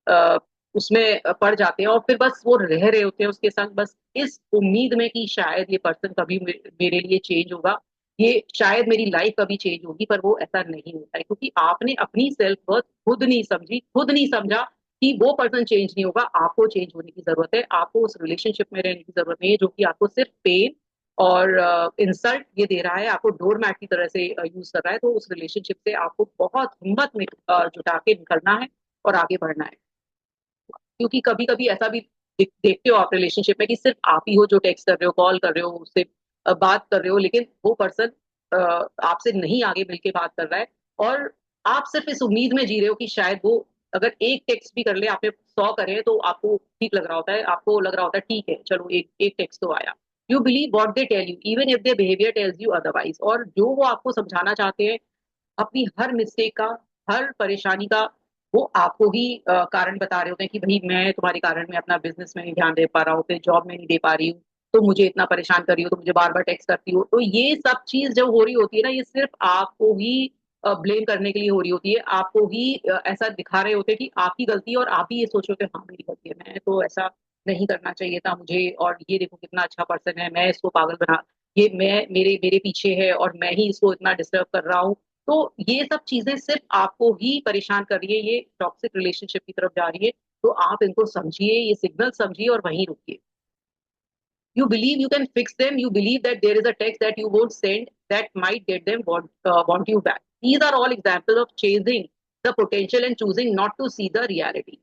अ, उसमें पड़ जाते हैं, और फिर बस वो रह रहे होते हैं उसके संग, बस इस उम्मीद में कि शायद ये पर्सन कभी मेरे लिए चेंज होगा, ये शायद मेरी लाइफ कभी चेंज होगी, पर वो ऐसा नहीं होता है, क्योंकि आपने अपनी सेल्फ वर्थ खुद नहीं समझी, खुद नहीं समझा कि वो पर्सन चेंज नहीं होगा, आपको चेंज होने की जरूरत है, आपको उस रिलेशनशिप में रहने की जरूरत नहीं है जो कि आपको सिर्फ पेन और इंसल्ट ये दे रहा है, आपको डोर मैट की तरह से यूज कर रहा है. तो उस रिलेशनशिप से आपको बहुत हिम्मत में जुटा के निकलना है और आगे बढ़ना है. क्योंकि कभी कभी ऐसा भी देखते हो आप रिलेशनशिप में कि सिर्फ आप ही हो जो टेक्स्ट कर रहे हो, कॉल कर रहे हो, उससे बात कर रहे हो, लेकिन वो पर्सन आपसे नहीं आगे मिलके बात कर रहा है, और आप सिर्फ इस उम्मीद में जी रहे हो कि शायद वो अगर एक टेक्स्ट भी कर ले, आपने 100 करे तो आपको ठीक लग रहा होता है, आपको लग रहा होता है ठीक है चलो एक एक टेक्स्ट तो आया, you believe what they tell you even if their behaviour tells you otherwise. और जो वो आपको समझाना चाहते हैं, अपनी हर मिस्टेक का, हर परेशानी का वो आपको ही कारण बता रहे होते हैं कि भई मैं तुम्हारे कारण मैं अपना बिज़नेस में नहीं ध्यान दे पा रहा हूँ, फिर जॉब में नहीं दे पा रही हूँ, तो मुझे इतना परेशान कर रही हो, तो मुझे बार-बार टेक्स्ट करती हो। तो ये सब चीज़ जब हो रही होती है ना, ये सिर्फ़ आपको ही ब्लेम करने के लिए हो रही होती है। आपको ही ऐसा दिखा रहे होते हैं कि आपकी गलती है और आप ही ये सोच रहे होते हैं हाँ, मेरी गलती है, मैं तो ऐसा नहीं करना चाहिए था मुझे, और ये देखो कितना अच्छा पर्सन है, मैं इसको पागल बना ये मैं मेरे मेरे पीछे है और मैं ही इसको इतना डिस्टर्ब कर रहा हूँ। तो ये सब चीज़ें सिर्फ़ आपको ही परेशान कर रही है, ये टॉक्सिक रिलेशनशिप की तरफ जा रही है। तो आप इनको समझिए, ये सिग्नल समझिए और वहीं रुकिए। You believe you can fix them, you believe that there is a text that you won't send that might get them want you back. These are all examples of chasing the potential and choosing not to see the reality.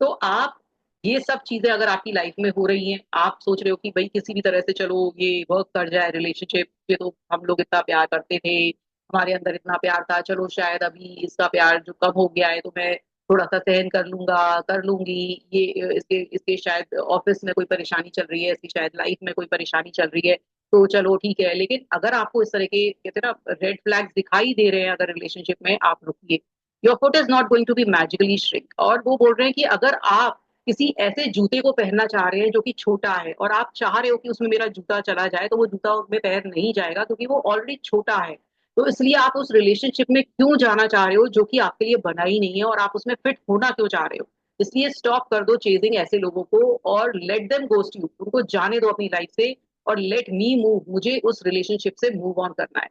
तो आप ये सब चीज़ें अगर आपकी लाइफ में हो रही हैं, आप सोच रहे हो कि भई किसी भी तरह से चलो ये वर्क कर जाए रिलेशनशिप, ये तो हम लोग इतना प्यार करते थे, हमारे अंदर इतना प्यार था, चलो शायद अभी इसका प्यार जो कम हो गया है तो मैं थोड़ा-सा सहन कर लूँगा, कर लूँगी, ये इसके इसके शायद ऑफ़िस में कोई परेशानी चल रही है, इसकी शायद लाइफ में कोई परेशानी चल रही है, तो चलो ठीक है। लेकिन अगर आपको इस तरह के कहते हैं ना रेड फ्लैग्स दिखाई दे रहे हैं अगर रिलेशनशिप में, आप रुकिए। Your foot is not going to be magically shrink. और वो बोल रहे हैं कि अगर आप किसी ऐसे जूते को पहनना चाह रहे हैं जो कि छोटा है और आप चाह रहे हो कि उसमें मेरा जूता चला जाए, तो वो जूता उसमें पैर नहीं जाएगा क्योंकि वो ऑलरेडी छोटा है। तो इसलिए आप उस रिलेशनशिप में क्यों जाना चाह रहे हो जो कि आपके लिए बना ही नहीं है, और आप उसमें फिट होना क्यों चाह रहे हो? इसलिए स्टॉप कर दो चेज़िंग ऐसे लोगों को और लेट देम गोस्ट यू। उनको जाने दो अपनी लाइफ से और लेट मी मूव, मुझे उस रिलेशनशिप से मूव ऑन करना है।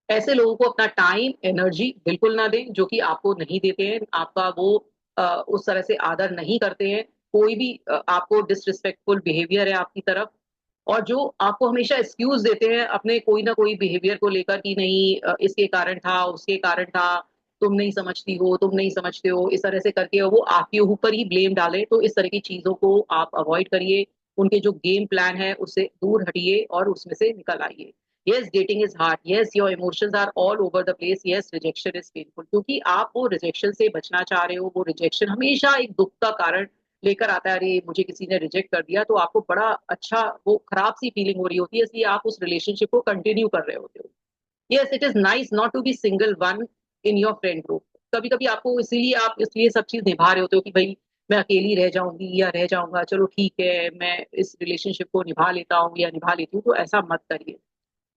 ऐसे लोगों को अपना टाइम, एनर्जी बिल्कुल ना दें, जो कि आपको नहीं देते हैं। आपका वो उस तरह से आदर नहीं करते हैं। कोई भी आपको डिसरिस्पेक्टफुल बिहेवियर है आपकी तरफ, और जो आपको हमेशा एक्सक्यूज़ देते हैं अपने कोई ना कोई बिहेवियर को लेकर कि नहीं इसके कारण था, उसके कारण था, तुम नहीं समझती हो, तुम नहीं समझते हो, इस तरह से करके वो आपके ऊपर ही ब्लेम डालें। तो इस तरह की चीज़ों को आप अवॉइड करिए। उनके जो गेम प्लान है उससे दूर हटिए और उसमें से निकल आइए। Yes, dating is hard. Yes, your emotions are all over the place. Yes, rejection is painful. क्योंकि आप वो रिजेक्शन से बचना चाह रहे हो, वो रिजेक्शन हमेशा एक दुःख का कारण लेकर आता है। अरे! मुझे किसी ने रिजेक्ट कर दिया, तो आपको बड़ा अच्छा वो खराब-सी फीलिंग हो रही होती है, इसलिए आप उस रिलेशनशिप को कंटिन्यू कर रहे होते हो। Yes, it is nice not to be single one in your friend group. कभी-कभी आपको इसीलिए आप इसलिए सब चीज़ निभा रहे होते हो कि भई मैं अकेली रह जाऊँगी या रह जाऊँगा, चलो ठीक है, मैं इस रिलेशनशिप को निभा लेता हूँ या निभा लेती हूँ, तो ऐसा मत करिए।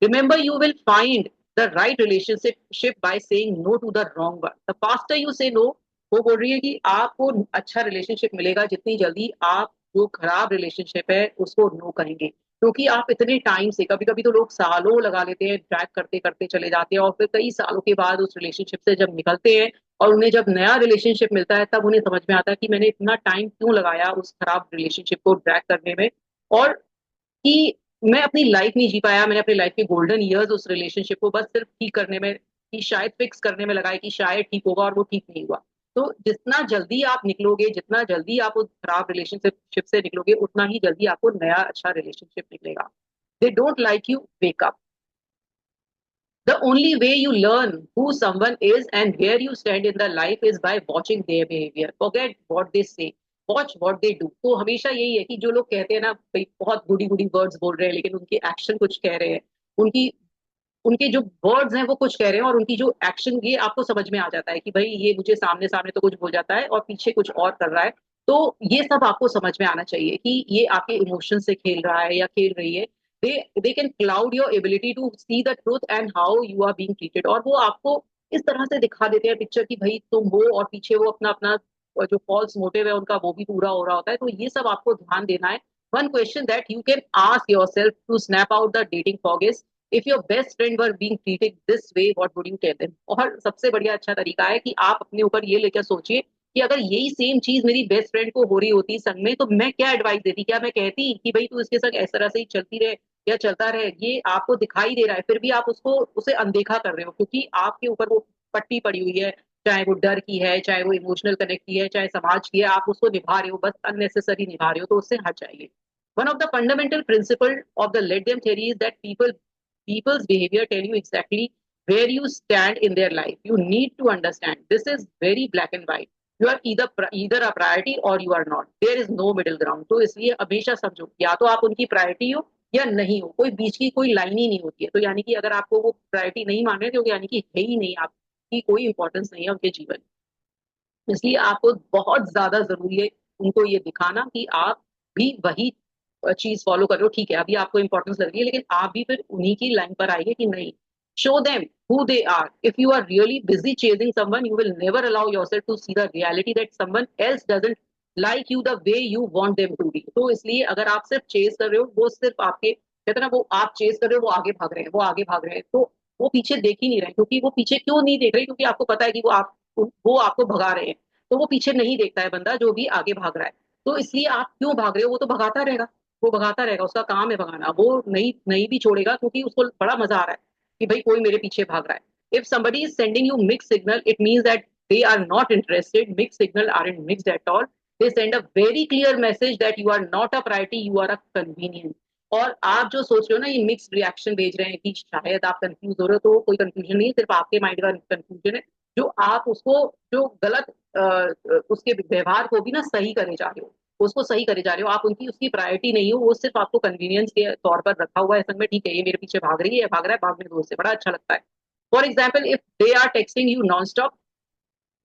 Remember, you will find the right relationship by saying no to the wrong one. The faster you say no, वो बोल रही है कि आपको अच्छा रिलेशनशिप मिलेगा जितनी जल्दी आप जो खराब रिलेशनशिप है उसको नो करेंगे। क्योंकि आप इतने टाइम से, कभी-कभी तो लोग सालों लगा लेते हैं, ड्रैग करते-करते चले जाते हैं और फिर कई सालों के बाद उस रिलेशनशिप से जब निकलते हैं और उन्हें जब नया रिलेशनशिप मिलता है, तब उन्हें समझ में आता है कि मैंने इतना टाइम क्यों लगाया उस खराब रिलेशनशिप को ड्रैग करने में, और कि मैं अपनी लाइफ नहीं जी पाया, मैंने अपनी लाइफ के गोल्डन ईयर्स उस रिलेशनशिप को बस सिर्फ ठीक करने में, कि शायद फिक्स करने में लगाए कि शायद ठीक होगा, और वो ठीक नहीं हुआ। तो जितना जल्दी आप निकलोगे, जितना जल्दी आप उस खराब रिलेशनशिप से निकलोगे, उतना ही जल्दी आपको नया अच्छा रिलेशनशिप निकलेगा। They don't like you, wake up. The only way you learn who someone is and where you stand in the life is by watching their behavior. Forget what they say. Watch what they do. तो हमेशा यही है कि जो लोग कहते हैं ना भई बहुत गुडी-गुडी वर्ड्स बोल रहे हैं लेकिन उनके एक्शन कुछ कह रहे हैं। उनकी उनके जो वर्ड्स हैं वो कुछ कह रहे हैं और उनकी जो एक्शन, ये आपको समझ में आ जाता है कि भई ये मुझे सामने-सामने तो कुछ बोल जाता है और पीछे कुछ और कर रहा है। तो ये सब आपको समझ में आना चाहिए कि ये आपके इमोशन से खेल रहा है या खेल रही है। They can cloud your ability to see the truth and how you are being treated, और वो आपको इस तरह से दिखा देते हैं पिक्चर कि भई तुम हो, और पीछे वो अपना-अपना जो फॉल्स मोटिव है उनका वो भी पूरा हो रहा होता है। तो ये सब आपको ध्यान देना है। One question that you can ask yourself to snap out the dating fog is, if your best friend were being treated this way, what would you tell them? और सबसे बढ़िया अच्छा तरीका है कि आप अपने ऊपर ये लेकर सोचिए कि अगर यही सेम चीज मेरी बेस्ट फ्रेंड को हो रही होती संग में, तो मैं क्या एडवाइस देती? क्या मैं कहती कि भाई तू इसके संग इस तरह से ही चलती रहे या चलता रहे? ये आपको दिखाई दे रहा है, फिर भी आप उसको उसे अनदेखा कर रहे हो क्योंकि आपके ऊपर वो पट्टी पड़ी हुई है, चाहे वो डर की है, चाहे वो इमोशनल कनेक्ट की है, चाहे समाज की है, आप उसको निभा रहे हो, बस अननेसेसरी निभा रहे हो, तो उससे हट जाइए। One of the fundamental principle of the let them theory is that people's behavior tell you exactly where you stand in their life. You need to understand this is very black and white. You are either a priority or you are not. There is no middle ground. तो इसलिए हमेशा समझो या तो आप उनकी प्रायोरिटी हो या नहीं हो, कोई बीच की कोई लाइन ही नहीं होती है। तो यानी कि अगर आपको वो प्रायोरिटी नहीं मान रहे तो यानी कि है ही नहीं, आपकी कोई इंपॉर्टेंस नहीं है उनके जीवन में। इसलिए आपको बहुत ज्यादा जरूरी है उनको ये दिखाना कि आप भी वही चीज फॉलो कर रहे हो। ठीक है, अभी आपको इंपॉर्टेंस लग रही है, लेकिन आप भी फिर उन्हीं की लाइन पर आइए कि नहीं। Show them who they are. If you are really busy chasing someone, you will never allow yourself to see the reality that someone else doesn't like you the way you want them to be. तो इसलिए अगर आप सिर्फ चेज कर रहे हो, वो सिर्फ आपके कहते हैं ना, वो आप चेज कर रहे हो, वो आगे भाग रहे हैं, वो आगे भाग रहे हैं, तो वो पीछे देख ही नहीं रहे। क्योंकि वो पीछे क्यों नहीं देख रहे? क्योंकि आपको पता है कि वो आपको भगा रहे हैं। तो वो पीछे नहीं देखता है बंदा जो भी आगे भाग रहा है। तो इसलिए आप क्यों भाग रहे हो? वो तो भगाता रहेगा, वो भगाता रहेगा, उसका काम है भगाना। वो नहीं नहीं भी छोड़ेगा क्योंकि उसको बड़ा मजा आ रहा है कि भाई कोई मेरे पीछे भाग रहा है। If somebody is sending you mixed signal, it means that they are not interested. Mixed signal aren't mixed at all. They send a very clear message that you are not a priority, you are a convenience. और आप जो सोच रहे हो ना, ये मिक्स्ड रिएक्शन भेज रहे हैं कि शायद आप कंफ्यूज हो रहे हो, तो कोई कंफ्यूजन नहीं है, सिर्फ आपके माइंड का कंफ्यूजन है। जो आप उसको जो गलत उसके व्यवहार को भी ना सही करे जा रहे हो, उसको सही करे जा रहे हो। आप उनकी उसकी प्रायोरिटी नहीं हो, वो सिर्फ आपको कन्वीनियंस के तौर पर रखा हुआ है संग में। ठीक है, ये मेरे पीछे भाग रही है, भाग रहा है, भागने दो उससे, बड़ा अच्छा लगता है। For example, if they are texting you non stop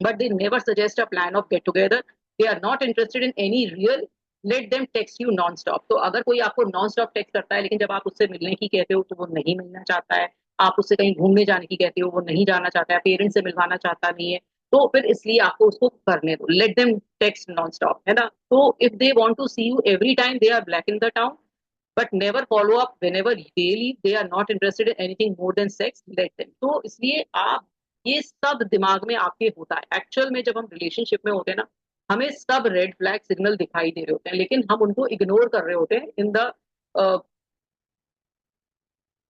but they never suggest a plan of get together, they are not interested in any real, let them text you non stop. तो अगर कोई आपको नॉन स्टॉप टेक्स्ट करता है लेकिन जब आप उससे मिलने की कहते हो तो वो नहीं मिलना चाहता है, आप उससे कहीं घूमने जाने की कहते हो वो नहीं जाना चाहता है, पेरेंट्स से मिलवाना चाहता नहीं है, तो फिर इसलिए आपको उसको करने दो, let them text non stop, है ना। तो if they want to see you every time they are back in the town but never follow up whenever they leave, they are not interested in anything more than sex, let them। तो इसलिए आप ये सब दिमाग में आपके होता है। एक्चुअल में जब हम रिलेशनशिप में होते हैं ना, हमें सब रेड फ्लैग सिग्नल दिखाई दे रहे होते हैं, लेकिन हम उनको इग्नोर कर रहे होते हैं इन द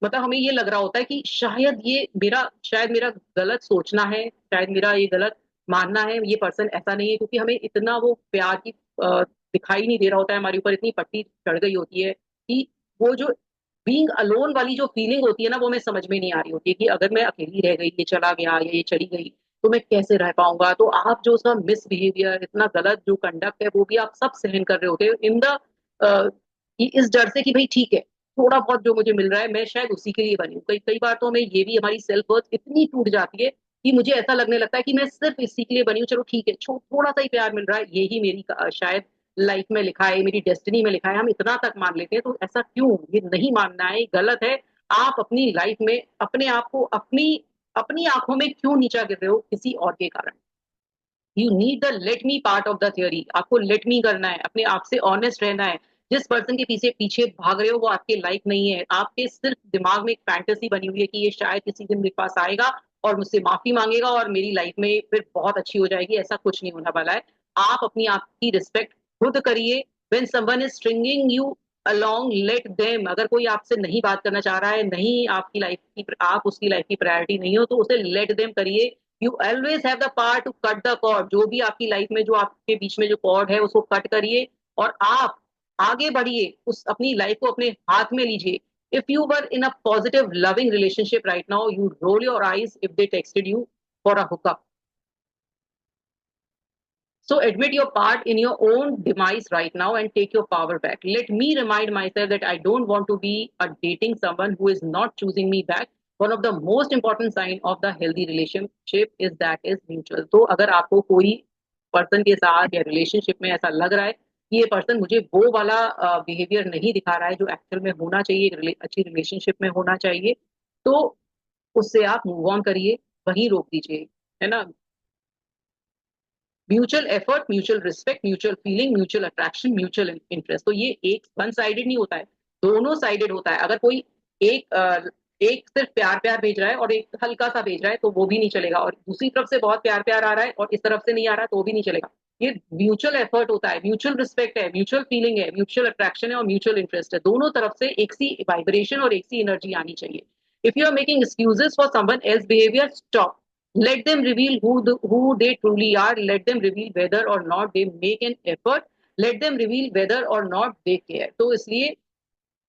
मतलब हमें ये लग रहा होता है कि शायद मेरा गलत सोचना है, शायद मेरा ये गलत मानना है, ये पर्सन ऐसा नहीं है। क्योंकि हमें इतना वो प्यार की दिखाई नहीं दे रहा होता है, हमारे ऊपर इतनी पट्टी चढ़ गई होती है कि वो जो बीइंग अलोन वाली जो फीलिंग होती है ना, वो हमें समझ में नहीं आ रही होती है कि अगर मैं अकेली रह गई, ये चला गया या ये चली गई, तो मैं कैसे रह पाऊंगा। तो आप जो उसका मिसबिहेवियर, इतना गलत जो कंडक्ट है, वो भी आप सब सहन कर रहे होते हो इन द इस डर से कि भाई ठीक है, थोड़ा बहुत जो मुझे मिल रहा है मैं शायद उसी के लिए बनी हूँ। कई कई बार तो हमें ये भी, हमारी सेल्फ वर्थ इतनी टूट जाती है कि मुझे ऐसा लगने लगता है कि मैं सिर्फ इसी के लिए बनी हूँ। चलो ठीक है, थोड़ा सा ही प्यार मिल रहा है, यही मेरी शायद लाइफ में लिखा है, मेरी डेस्टिनी में लिखा है, हम इतना तक मान लेते हैं। तो ऐसा क्यों? ये नहीं मानना है, गलत है। आप अपनी लाइफ में अपने आप को अपनी अपनी आंखों में क्यों नीचा गिर रहे हो किसी और के कारण? You need the let me part of the theory. आपको लेट मी करना है, अपने आप से ऑनेस्ट रहना है। जिस पर्सन के पीछे पीछे भाग रहे हो वो आपके लाइफ नहीं है, आपके सिर्फ दिमाग में एक फैंटेसी बनी हुई है कि ये शायद किसी दिन मेरे पास आएगा और मुझसे माफी मांगेगा और मेरी लाइफ में फिर बहुत अच्छी हो जाएगी। ऐसा कुछ नहीं होने वाला है। आप अपनी आप की रिस्पेक्ट खुद करिए। When someone is stringing you along, let them. अगर कोई आपसे नहीं बात करना चाह रहा है, नहीं आपकी लाइफ की, आप उसकी लाइफ की प्रायोरिटी नहीं हो, तो उसे लेट देम करिए। You always have the power to cut the cord. जो भी आपकी लाइफ में जो आपके बीच में जो कॉर्ड है उसको कट करिए और आप आगे बढ़िए, उस अपनी लाइफ को अपने हाथ में लीजिए। If you were in a positive loving relationship right now, you roll your eyes if they texted you for a hookup. So admit your part in your own demise right now and take your power back. Let me remind myself that I don't want to be a dating someone who is not choosing me back. One of the most important sign of the healthy relationship is that is mutual. तो अगर आपको कोई पर्सन के साथ या रिलेशनशिप में ऐसा लग रहा है कि ये पर्सन मुझे वो वाला बिहेवियर नहीं दिखा रहा है जो एक्चुअल में होना चाहिए, अच्छी रिलेशनशिप में होना चाहिए, तो उससे आप मूव ऑन करिए, वहीं रोक दीजिए, है ना। Mutual effort, mutual respect, mutual feeling, mutual attraction, mutual interest. तो ये एक वन साइडेड नहीं होता है, दोनों साइडेड होता है। अगर कोई एक सिर्फ प्यार प्यार भेज रहा है और एक हल्का सा भेज रहा है तो वो भी नहीं चलेगा, और दूसरी तरफ से बहुत प्यार प्यार आ रहा है और इस तरफ से नहीं आ रहा है तो भी नहीं चलेगा। ये म्यूचुअल एफर्ट होता है, म्यूचुअल रिस्पेक्ट है, म्यूचुअल फीलिंग है, म्यूचुअल अट्रैक्शन है और म्यूचुअल इंटरेस्ट है। दोनों तरफ से एक सी वाइब्रेशन और एक सी एनर्जी आनी चाहिए। If you are making excuses for someone else behaviour, stop. Let them reveal who they truly are. Let them reveal whether or not they make an effort. Let them reveal whether or not they care. तो इसलिए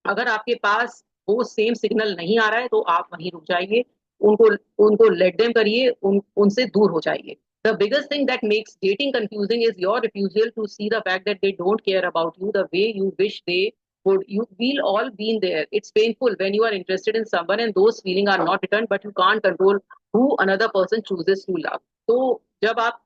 अगर आपके पास वो सेम सिग्नल नहीं आ रहा है तो आप वहीं रुक जाइए। उनको उनको लेट देम करिए, उनसे दूर हो जाइए. The biggest thing that makes dating confusing is your refusal to see the fact that they don't care about you the way you wish they would. You We'll all been there. It's painful when you are interested in someone and those feelings are not returned, but you can't control who another person chooses to love. तो जब आप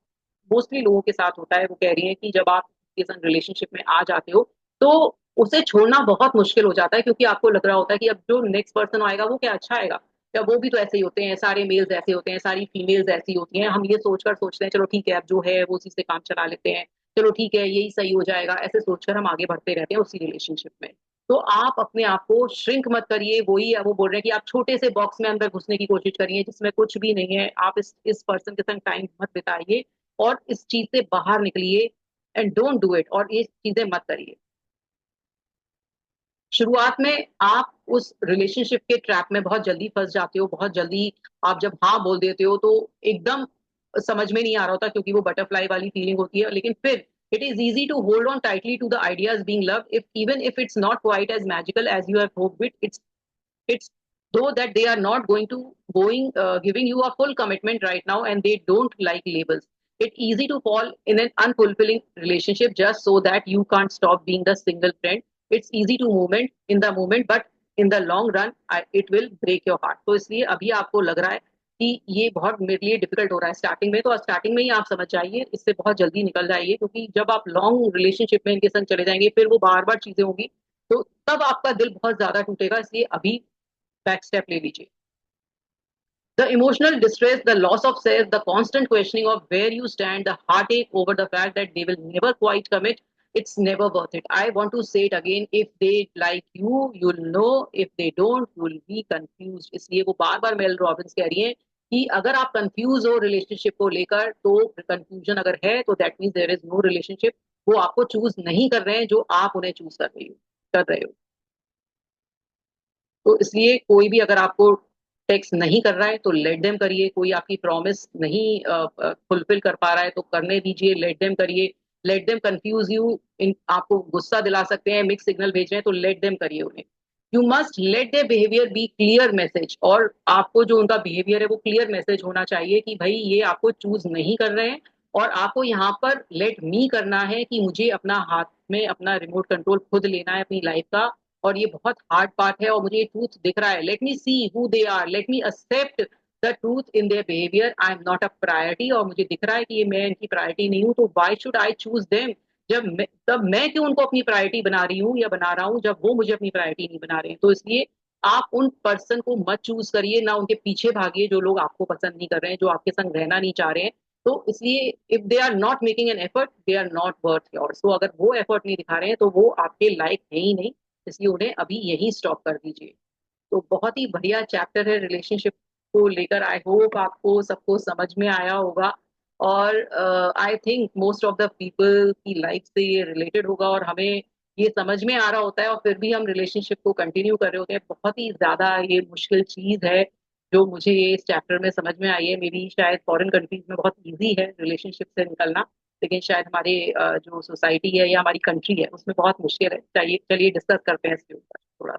मोस्टली लोगों के साथ होता है, वो कह रही हैं कि जब आप किसी संग रिलेशनशिप में आ जाते हो तो उसे छोड़ना बहुत मुश्किल हो जाता है, क्योंकि आपको लग रहा होता है कि अब जो नेक्स्ट पर्सन आएगा वो क्या अच्छा आएगा, या वो भी तो ऐसे ही होते हैं, सारे मेल्स ऐसे होते हैं, सारी फीमेल्स ऐसी होती हैं. हम ये सोचकर सोचते हैं चलो ठीक है, अब जो है वो उसी से काम चला लेते हैं, चलो ठीक है यही सही हो जाएगा, ऐसे सोचकर हम आगे बढ़ते रहते हैं उसी रिलेशनशिप में. तो आप अपने आप को श्रिंक मत करिए. वही वो बोल रहे हैं कि आप छोटे से बॉक्स में अंदर घुसने की कोशिश करिए जिसमें कुछ भी नहीं है. आप इस पर्सन के संग टाइम मत बिताइए और इस चीज से बाहर निकलिए. एंड डोंट डू इट, और ये चीजें मत करिए. शुरुआत में आप उस रिलेशनशिप के ट्रैप में बहुत जल्दी फंस जाते हो, बहुत जल्दी आप जब हाँ बोल देते हो तो एकदम समझ में नहीं आ रहा होता, क्योंकि वो बटरफ्लाई वाली फीलिंग होती है. लेकिन फिर it is easy to hold on tightly to the ideas being loved, if even if it's not quite as magical as you have hoped it. It's though that they are not going giving you a full commitment right now, and they don't like labels. It's easy to fall in an unfulfilling relationship just so that you can't stop being the single friend. It's easy to moment in the moment, but in the long run it will break your heart. तो इसलिए अभी आपको लग रहा है कि ये बहुत मेरे लिए डिफिकल्ट हो रहा है स्टार्टिंग में, तो स्टार्टिंग में ही आप समझ जाइए, इससे बहुत जल्दी निकल जाइए, क्योंकि जब आप लॉन्ग रिलेशनशिप में इनके संग चले जाएंगे फिर वो बार बार चीजें होंगी, तो तब आपका दिल बहुत ज्यादा टूटेगा. इसलिए अभी बैक स्टेप ले लीजिए. The emotional distress, the loss of self, the constant questioning of where you stand, the heartache over the fact that they will never quite commit, it's never worth it. I want to say it again. If they like you, you'll know. If they don't, you'll be confused. इसलिए वो बार बार मेल रॉबिन्स कह रही हैं कि अगर आप कंफ्यूज हो रिलेशनशिप को लेकर, तो कंफ्यूजन अगर है तो that means there is no relationship. वो आपको चूज नहीं कर रहे हैं जो आप उन्हें चूज कर रहे हो. तो इसलिए कोई भी अगर आपको टेक्स्ट नहीं कर रहा है तो लेट देम करिए. कोई आपकी प्रॉमिस नहीं फुलफिल कर पा रहा है तो करने दीजिए, लेट देम करिए. लेट देम कंफ्यूज यू, इन आपको गुस्सा दिला सकते हैं, मिक्स सिग्नल भेज रहे हैं, तो लेट देम करिए उन्हें. You must let their behaviour be clear message, और आपको जो उनका बिहेवियर है वो क्लियर मैसेज होना चाहिए कि भाई ये आपको चूज नहीं कर रहे हैं, और आपको यहाँ पर लेट मी करना है कि मुझे अपना हाथ में अपना रिमोट कंट्रोल खुद लेना है अपनी लाइफ का. और ये बहुत हार्ड पार्ट है और मुझे ये ट्रूथ दिख रहा है. Let me see who they are, let me accept the truth in their behaviour. I am not a priority, और मुझे दिख रहा है कि ये मैं इनकी प्रायोरिटी नहीं हूँ, तो why should I choose them. तब मैं क्यों उनको अपनी प्रायोरिटी बना रही हूँ या बना रहा हूँ जब वो मुझे अपनी प्रायोरिटी नहीं बना रहे हैं. तो इसलिए आप उन पर्सन को मत चूज करिए, ना उनके पीछे भागिए जो लोग आपको पसंद नहीं कर रहे हैं, जो आपके संग रहना नहीं चाह रहे हैं. तो इसलिए if they are not making an effort, they are not worth yours. तो अगर वो एफर्ट नहीं दिखा रहे हैं तो वो आपके लायक है ही नहीं. इसलिए उन्हें अभी यही स्टॉप कर दीजिए. तो बहुत ही बढ़िया चैप्टर है रिलेशनशिप को लेकर. आई होप आपको सबको समझ में आया होगा, और I think most of the people की लाइफ से ये रिलेटेड होगा, और हमें ये समझ में आ रहा होता है और फिर भी हम रिलेशनशिप को कंटिन्यू कर रहे होते हैं. बहुत ही ज्यादा ये मुश्किल चीज है जो मुझे ये इस चैप्टर में समझ में आई है. मे बी शायद फॉरेन कंट्रीज में बहुत ईजी है रिलेशनशिप से निकलना, लेकिन शायद हमारे जो सोसाइटी है या हमारी कंट्री है उसमें बहुत मुश्किल है. चाहिए चलिए डिस्कस करते हैं इसके ऊपर थोड़ा.